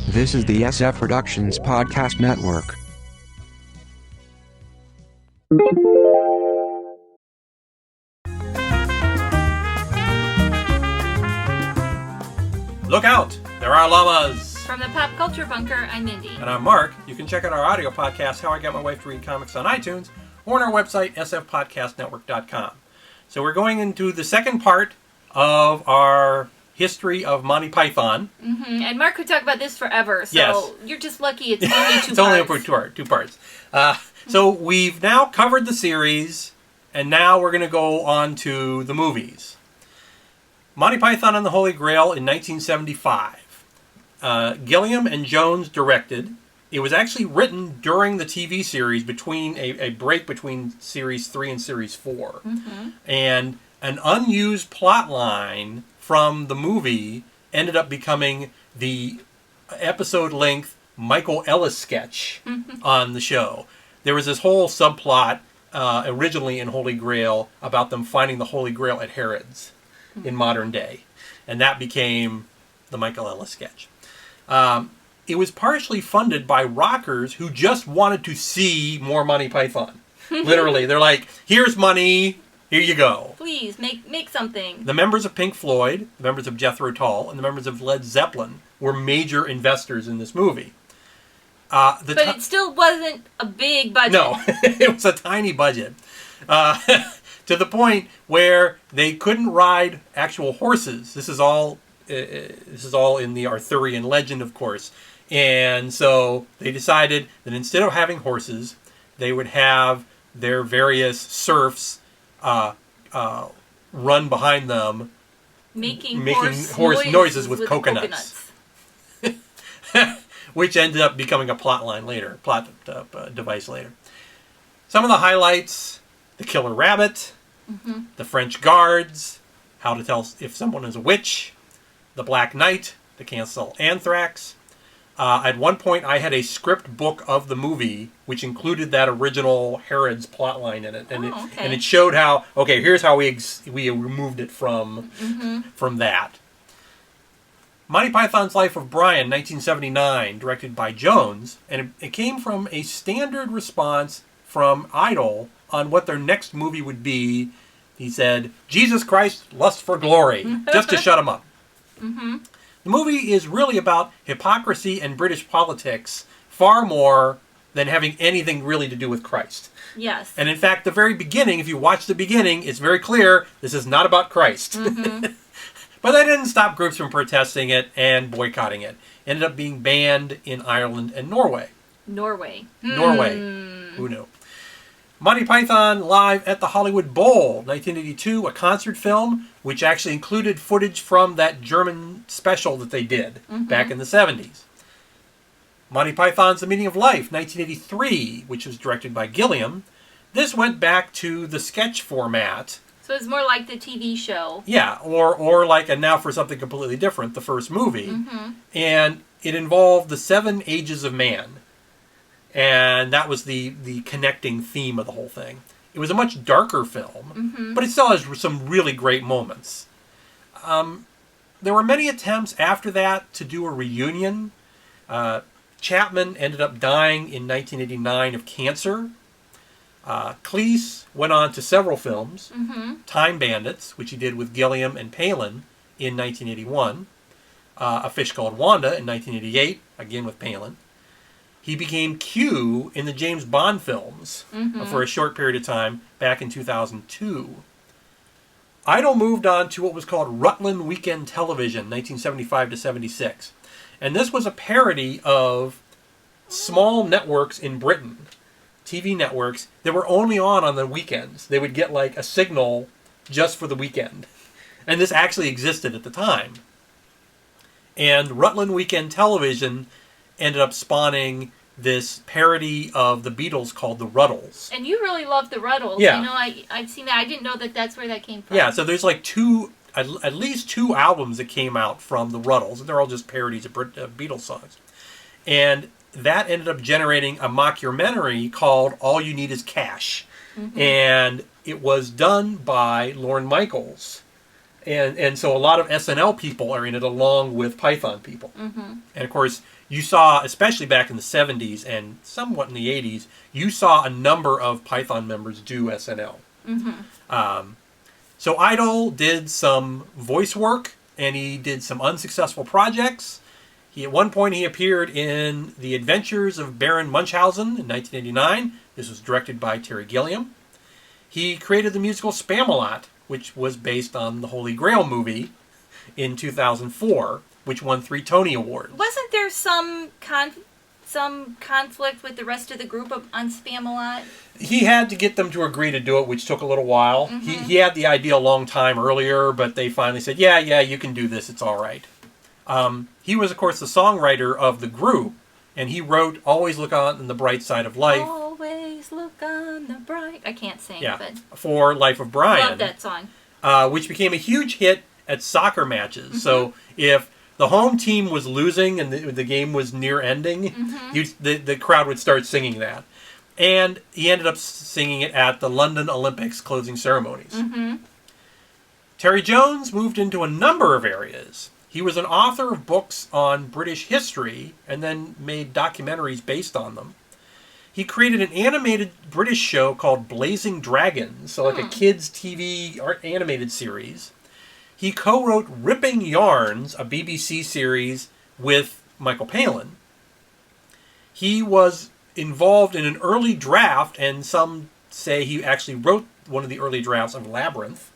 This is the SF Productions Podcast Network. Look out! There are llamas! From the Pop Culture Bunker, I'm Mindy. And I'm Mark. You can check out our audio podcast, How I Got My Wife to Read Comics, on iTunes, or on our website, sfpodcastnetwork.com. So we're going into the second part of our history of Monty Python. Mm-hmm. And Mark could talk about this forever, so yes. You're just lucky it's only two parts. It's only two parts. So we've now covered the series, and now we're going to go on to the movies. Monty Python and the Holy Grail in 1975. Gilliam and Jones directed. It was actually written during the TV series, between a break between Series 3 and Series 4. Mm-hmm. And an unused plot line from the movie ended up becoming the episode-length Michael Ellis sketch on the show. There was this whole subplot originally in Holy Grail about them finding the Holy Grail at Harrods in modern day. And that became the Michael Ellis sketch. It was partially funded by rockers who just wanted to see more Monty Python. Literally, they're like, here's money, here you go. Please, make something. The members of Pink Floyd, the members of Jethro Tull, and the members of Led Zeppelin were major investors in this movie. But it still wasn't a big budget. No, it was a tiny budget. To the point where they couldn't ride actual horses. This is all in the Arthurian legend, of course. And so they decided that instead of having horses, they would have their various serfs run behind them, making horse noises with coconuts. Which ended up becoming a plot device later. Some of the highlights: the killer rabbit, the French guards, how to tell if someone is a witch, the Black Knight, the cancel anthrax. At one point, I had a script book of the movie, which included that original Harrods plotline in it, and it showed how, okay, here's how we removed it from that. Monty Python's Life of Brian, 1979, directed by Jones, and it came from a standard response from Idol on what their next movie would be. He said, Jesus Christ, lust for glory, just to shut him up. The movie is really about hypocrisy and British politics far more than having anything really to do with Christ. Yes. And in fact, the very beginning, if you watch the beginning, it's very clear this is not about Christ. But that didn't stop groups from protesting it and boycotting it. It ended up being banned in Ireland and Norway. Norway. Who knew? Monty Python Live at the Hollywood Bowl, 1982, a concert film which actually included footage from that German special that they did back in the 70s. Monty Python's The Meaning of Life, 1983, which was directed by Gilliam. This went back to the sketch format. So it's more like the TV show. Yeah, or like, and now for something completely different, the first movie. And it involved the 7 ages of man. And that was the connecting theme of the whole thing. It was a much darker film, but it still has some really great moments. There were many attempts after that to do a reunion. Chapman ended up dying in 1989 of cancer. Cleese went on to several films. Time Bandits, which he did with Gilliam and Palin in 1981. A Fish Called Wanda in 1988, again with Palin. He became Q in the James Bond films for a short period of time back in 2002. Idol moved on to what was called Rutland Weekend Television, 1975 to 76. And this was a parody of small networks in Britain, TV networks, that were only on the weekends. They would get like a signal just for the weekend. And this actually existed at the time. And Rutland Weekend Television ended up spawning this parody of the Beatles called the Ruddles. And you really love the Ruddles. Yeah. You know, I've seen that. I didn't know that's where that came from. Yeah, so there's like at least two albums that came out from the Ruddles, and they're all just parodies of Beatles songs. And that ended up generating a mockumentary called All You Need Is Cash. And it was done by Lorne Michaels. And so a lot of SNL people are in it along with Python people. And of course, you saw, especially back in the 70s and somewhat in the 80s, you saw a number of Python members do SNL. So Idol did some voice work, and he did some unsuccessful projects. At one point, he appeared in The Adventures of Baron Munchausen in 1989. This was directed by Terry Gilliam. He created the musical Spamalot, which was based on the Holy Grail movie in 2004, which won 3 Tony Awards. Wasn't there some conflict with the rest of the group on Spamalot? He had to get them to agree to do it, which took a little while. He had the idea a long time earlier, but they finally said, yeah, you can do this, it's all right. He was, of course, the songwriter of the group, and he wrote Always Look on the Bright Side of Life. Always look on the bright... I can't sing, but... For Life of Brian. Love that song. Which became a huge hit at soccer matches. So if the home team was losing and the game was near ending, the crowd would start singing that. And he ended up singing it at the London Olympics closing ceremonies. Terry Jones moved into a number of areas. He was an author of books on British history and then made documentaries based on them. He created an animated British show called Blazing Dragons, so like a kids' TV animated series. He co-wrote Ripping Yarns, a BBC series, with Michael Palin. He was involved in an early draft, and some say he actually wrote one of the early drafts of Labyrinth.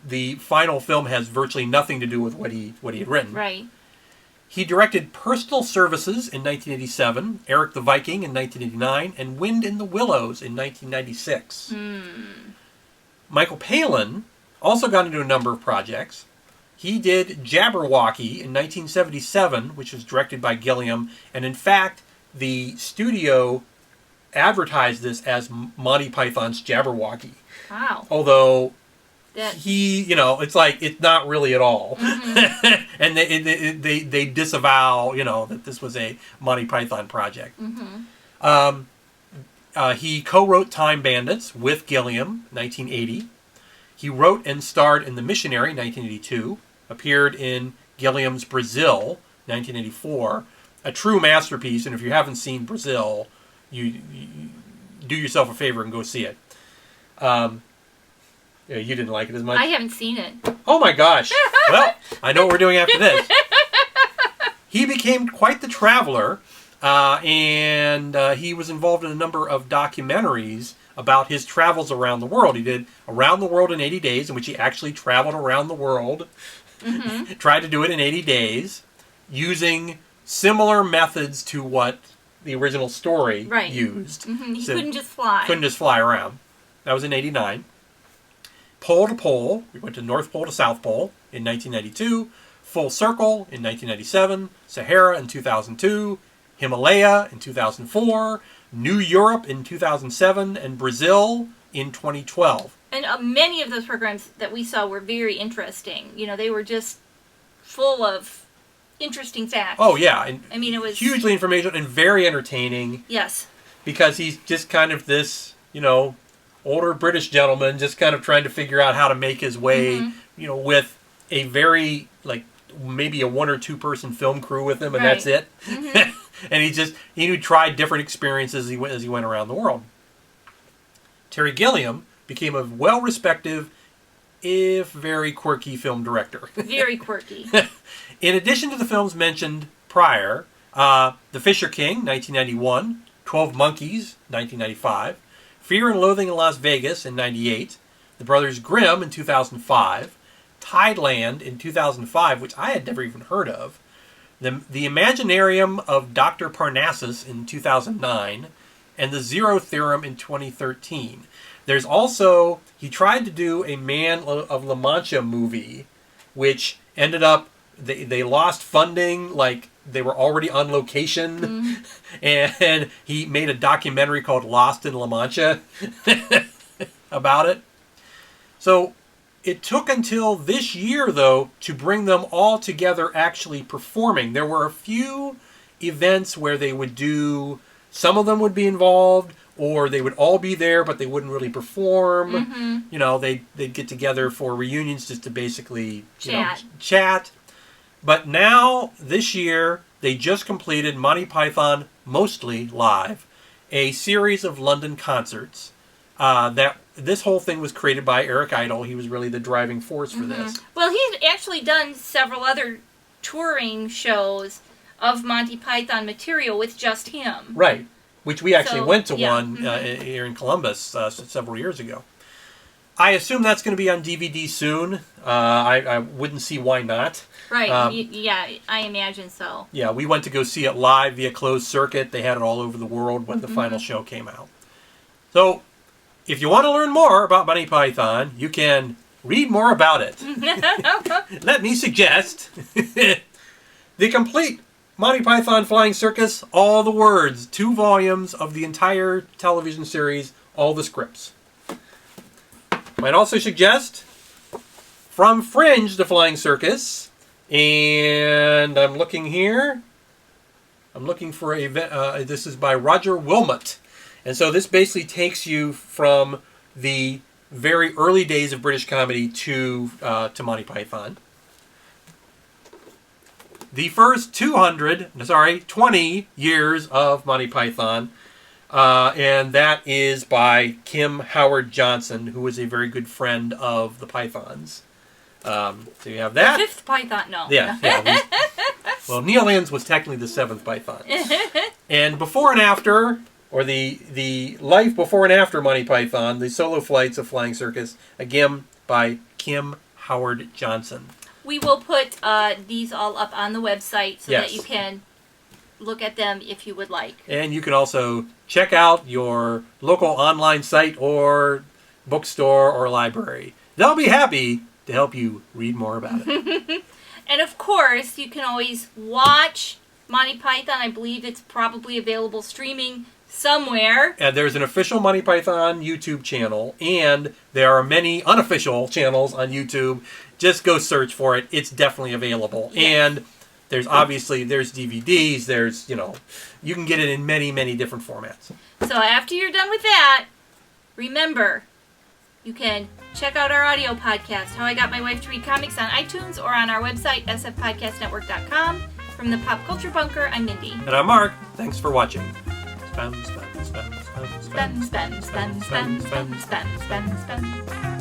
The final film has virtually nothing to do with what he had written. Right. He directed Personal Services in 1987, Eric the Viking in 1989, and Wind in the Willows in 1996. Michael Palin also got into a number of projects. He did Jabberwocky in 1977, which was directed by Gilliam, and in fact, the studio advertised this as Monty Python's Jabberwocky. Wow. Although it's like, it's not really at all. And they disavow, that this was a Monty Python project. He co-wrote Time Bandits with Gilliam, 1980. He wrote and starred in The Missionary, 1982. Appeared in Gilliam's Brazil, 1984. A true masterpiece, and if you haven't seen Brazil, you do yourself a favor and go see it. Yeah, you didn't like it as much? I haven't seen it. Oh my gosh. Well, I know what we're doing after this. He became quite the traveler, and he was involved in a number of documentaries about his travels around the world. He did Around the World in 80 Days, in which he actually traveled around the world. Tried to do it in 80 days, using similar methods to what the original story used. He couldn't just fly. Couldn't just fly around. That was in 89. Pole to Pole, we went to North Pole to South Pole in 1992, Full Circle in 1997, Sahara in 2002, Himalaya in 2004, New Europe in 2007, and Brazil in 2012. And many of those programs that we saw were very interesting. They were just full of interesting facts. Oh, yeah. And it was... hugely informational and very entertaining. Yes. Because he's just kind of this, older British gentleman just kind of trying to figure out how to make his way, with a very, maybe a 1 or 2 person film crew with him, and that's it. And he tried different experiences as he went around the world. Terry Gilliam became a well-respected, if very quirky film director. Very quirky. In addition to the films mentioned prior, The Fisher King, 1991, 12 Monkeys, 1995, Fear and Loathing in Las Vegas in 98, The Brothers Grimm in 2005, Tideland in 2005, which I had never even heard of, The Imaginarium of Dr. Parnassus in 2009, and The Zero Theorem in 2013. There's also, he tried to do a Man of La Mancha movie, which ended up, they lost funding, they were already on location, and he made a documentary called Lost in La Mancha about it. So it took until this year, though, to bring them all together actually performing. There were a few events where they would do, some of them would be involved, or they would all be there, but they wouldn't really perform. You know, they'd get together for reunions just to basically chat. But now, this year, they just completed Monty Python Mostly Live, a series of London concerts. This whole thing was created by Eric Idle. He was really the driving force for this. Well, he's actually done several other touring shows of Monty Python material with just him. Right, which we actually went to one here in Columbus several years ago. I assume that's going to be on DVD soon. I wouldn't see why not. Right, yeah, I imagine so. Yeah, we went to go see it live via closed circuit. They had it all over the world when the final show came out. So, if you want to learn more about Monty Python, you can read more about it. Let me suggest the complete Monty Python Flying Circus, all the words, 2 volumes of the entire television series, all the scripts. Might also suggest From Fringe to Flying Circus, and I'm looking here. I'm looking for this is by Roger Wilmot. And so this basically takes you from the very early days of British comedy to Monty Python. The first 20 years of Monty Python, and that is by Kim Howard Johnson, who is a very good friend of the Pythons. So you have that. The 5th Python, no. Yeah. Well, Neil Innes was technically the 7th Python. And before and after, or the life before and after Monty Python, the solo flights of Flying Circus, again by Kim Howard Johnson. We will put these all up on the website so that you can look at them if you would like. And you can also check out your local online site or bookstore or library. They'll be happy to help you read more about it. And of course, you can always watch Monty Python. I believe it's probably available streaming somewhere. And there's an official Monty Python YouTube channel, and there are many unofficial channels on YouTube. Just go search for it. It's definitely available. Yes. And there's DVDs, you can get it in many, many different formats. So after you're done with that, remember, you can check out our audio podcast, How I Got My Wife to Read Comics, on iTunes or on our website, sfpodcastnetwork.com. From the Pop Culture Bunker, I'm Mindy. And I'm Mark. Thanks for watching. Spam, spam, spam, spam, spam, Spam, spam, spam, spam, spam, spam, spam, spam.